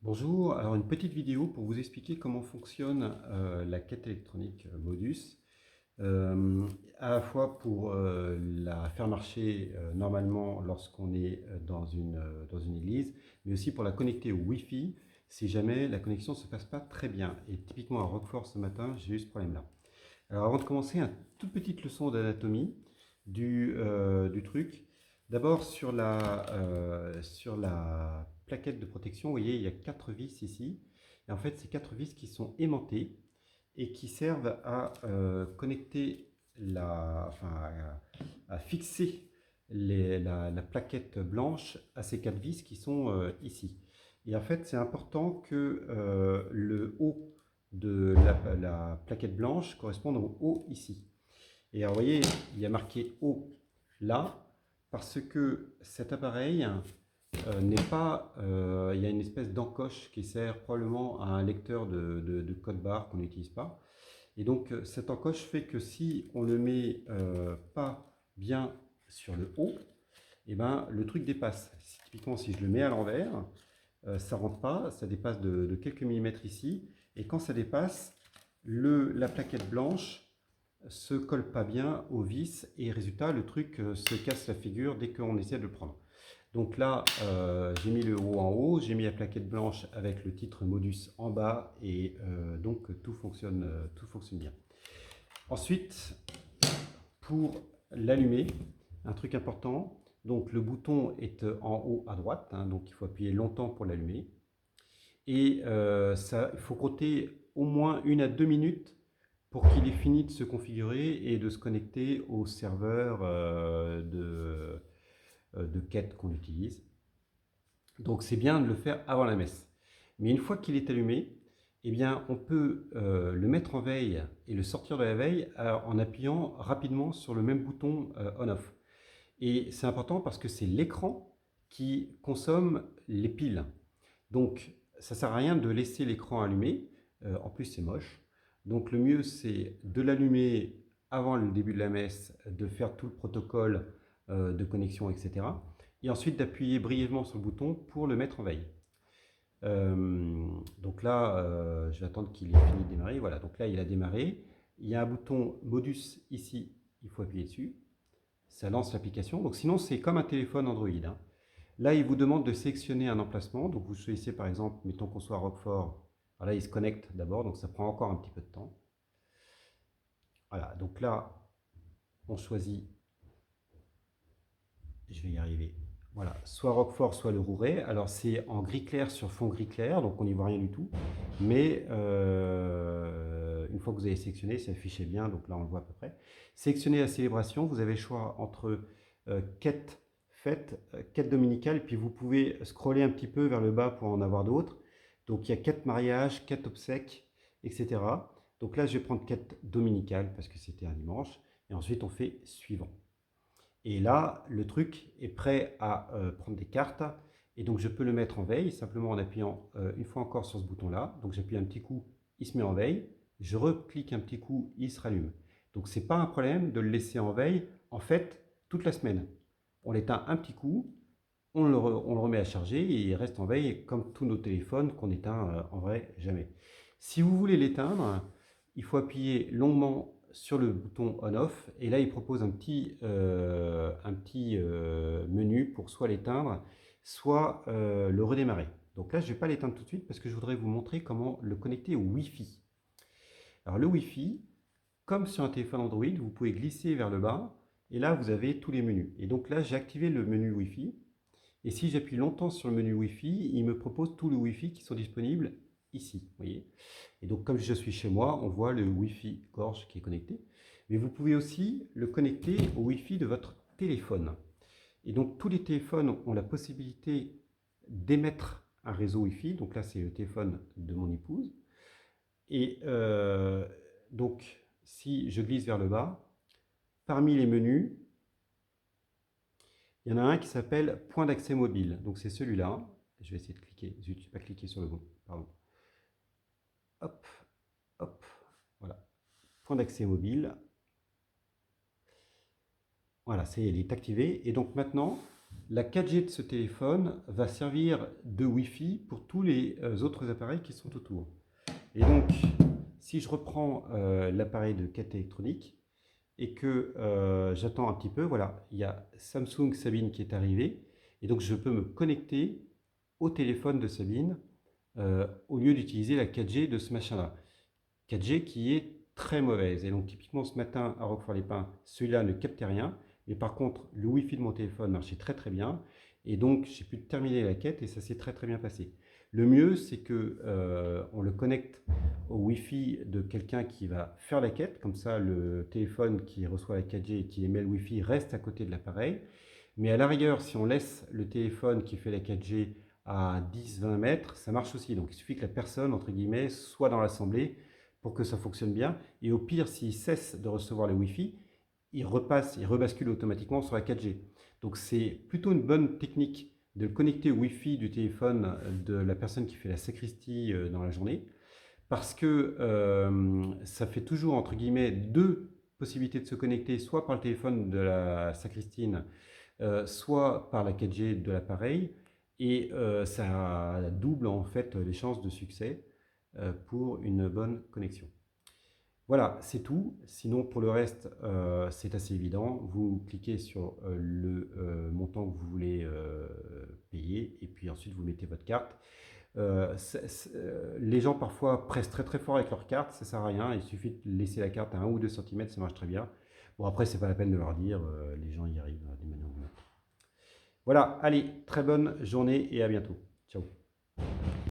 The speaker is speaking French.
Bonjour, alors une petite vidéo pour vous expliquer comment fonctionne la quête électronique Modus, euh, à la fois pour la faire marcher normalement lorsqu'on est dans une église, mais aussi pour la connecter au Wi-Fi si jamais la connexion ne se passe pas très bien. Et typiquement à Roquefort ce matin, j'ai eu ce problème-là. Alors avant de commencer, une toute petite leçon d'anatomie du truc. D'abord sur la plaquette de protection, vous voyez, il y a 4 vis ici. Et en fait, ces 4 vis qui sont aimantées et qui servent à connecter enfin, à fixer la plaquette blanche à ces 4 vis qui sont ici. Et en fait, c'est important que le haut de la plaquette blanche corresponde au haut ici. Et alors, vous voyez, il y a marqué haut là, parce que cet appareil n'est pas... il y a une espèce d'encoche qui sert probablement à un lecteur de code barre qu'on n'utilise pas. Et donc, cette encoche fait que si on ne le met pas bien sur le haut, et ben, le truc dépasse. Typiquement, si je le mets à l'envers, ça rentre pas, ça dépasse de quelques millimètres ici. Et quand ça dépasse, la plaquette blanche se colle pas bien au vis et résultat, le truc se casse la figure dès qu'on essaie de le prendre. Donc là, j'ai mis le haut en haut, j'ai mis la plaquette blanche avec le titre Modus en bas et donc tout fonctionne bien. Ensuite, pour l'allumer, un truc important, donc le bouton est en haut à droite, hein, donc il faut appuyer longtemps pour l'allumer. Et il faut compter au moins 1 à 2 minutes pour qu'il ait fini de se configurer et de se connecter au serveur de quête qu'on utilise. Donc c'est bien de le faire avant la messe. Mais une fois qu'il est allumé, eh bien, on peut le mettre en veille et le sortir de la veille en appuyant rapidement sur le même bouton on-off. Et c'est important parce que c'est l'écran qui consomme les piles. Donc ça ne sert à rien de laisser l'écran allumé. En plus, c'est moche. Donc le mieux, c'est de l'allumer avant le début de la messe, de faire tout le protocole de connexion, etc. Et ensuite d'appuyer brièvement sur le bouton pour le mettre en veille. Donc là, je vais attendre qu'il ait fini de démarrer. Voilà, donc là, il a démarré. Il y a un bouton Modus ici, il faut appuyer dessus. Ça lance l'application. Donc sinon, c'est comme un téléphone Android, hein. Là, il vous demande de sélectionner un emplacement. Donc vous choisissez par exemple, mettons qu'on soit à Roquefort. Voilà, il se connecte d'abord, donc ça prend encore un petit peu de temps. Voilà, donc là, on choisit, je vais y arriver, voilà, soit Roquefort, soit le Rouret. Alors c'est en gris clair sur fond gris clair, donc on n'y voit rien du tout. Mais une fois que vous avez sélectionné, c'est affiché bien, donc là on le voit à peu près. Sélectionnez la célébration, vous avez le choix entre quête fête, quête dominicale, puis vous pouvez scroller un petit peu vers le bas pour en avoir d'autres. Donc il y a quête mariage, quête obsèque, etc. Donc là je vais prendre quête dominicale parce que c'était un dimanche, et ensuite on fait suivant. Et là, le truc est prêt à prendre des cartes. Et donc, je peux le mettre en veille simplement en appuyant une fois encore sur ce bouton-là. Donc, j'appuie un petit coup, il se met en veille. Je reclique un petit coup, il se rallume. Donc, ce n'est pas un problème de le laisser en veille, en fait, toute la semaine. On l'éteint un petit coup, on le remet à charger et il reste en veille comme tous nos téléphones qu'on éteint en vrai jamais. Si vous voulez l'éteindre, il faut appuyer longuement sur le bouton on-off et là il propose un petit menu pour soit l'éteindre, soit le redémarrer. Donc là je ne vais pas l'éteindre tout de suite parce que je voudrais vous montrer comment le connecter au Wi-Fi. Alors le Wi-Fi, comme sur un téléphone Android, vous pouvez glisser vers le bas et là vous avez tous les menus. Et donc là j'ai activé le menu Wi-Fi. Et si j'appuie longtemps sur le menu Wi-Fi, il me propose tous les Wi-Fi qui sont disponibles ici. Voyez. Et donc, comme je suis chez moi, on voit le Wi-Fi gorge qui est connecté. Mais vous pouvez aussi le connecter au Wi-Fi de votre téléphone. Et donc, tous les téléphones ont la possibilité d'émettre un réseau Wi-Fi. Donc là, c'est le téléphone de mon épouse. Et donc, si je glisse vers le bas, parmi les menus, il y en a un qui s'appelle point d'accès mobile. Donc c'est celui-là. Je vais essayer de cliquer. Je n'ai pas cliqué sur le bon. Pardon. Hop, hop. Voilà. Point d'accès mobile. Voilà, il est activé. Et donc maintenant, La 4G de ce téléphone va servir de Wi-Fi pour tous les autres appareils qui sont autour. Et donc, si je reprends l'appareil de quête électronique et que j'attends un petit peu, voilà, il y a Samsung Sabine qui est arrivé. Et donc, je peux me connecter au téléphone de Sabine au lieu d'utiliser la 4G de ce machin-là. 4G qui est très mauvaise. Et donc, typiquement, ce matin, à Roquefort-les-Pins, celui-là ne captait rien. Mais par contre, le Wi-Fi de mon téléphone marchait très très bien. Et donc, j'ai pu terminer la quête et ça s'est très très bien passé. Le mieux, c'est que on le connecte au Wi-Fi de quelqu'un qui va faire la quête. Comme ça, le téléphone qui reçoit la 4G et qui émet le Wi-Fi reste à côté de l'appareil. Mais à la rigueur, si on laisse le téléphone qui fait la 4G à 10-20 mètres, ça marche aussi. Donc, il suffit que la personne, entre guillemets, soit dans l'assemblée pour que ça fonctionne bien. Et au pire, s'il cesse de recevoir le Wi-Fi, il rebascule automatiquement sur la 4G. Donc c'est plutôt une bonne technique de le connecter au Wi-Fi du téléphone de la personne qui fait la sacristie dans la journée, parce que ça fait toujours, entre guillemets, deux possibilités de se connecter, soit par le téléphone de la sacristine, soit par la 4G de l'appareil, et ça double en fait les chances de succès pour une bonne connexion. Voilà, c'est tout. Sinon, pour le reste, c'est assez évident. Vous cliquez sur le montant que vous voulez payer et puis ensuite vous mettez votre carte. Les gens parfois pressent très très fort avec leur carte, ça sert à rien. Il suffit de laisser la carte à 1 ou 2 cm, ça marche très bien. Bon, après, c'est pas la peine de leur dire, les gens y arrivent d'une manière ou d'une autre. Voilà, allez, très bonne journée et à bientôt. Ciao.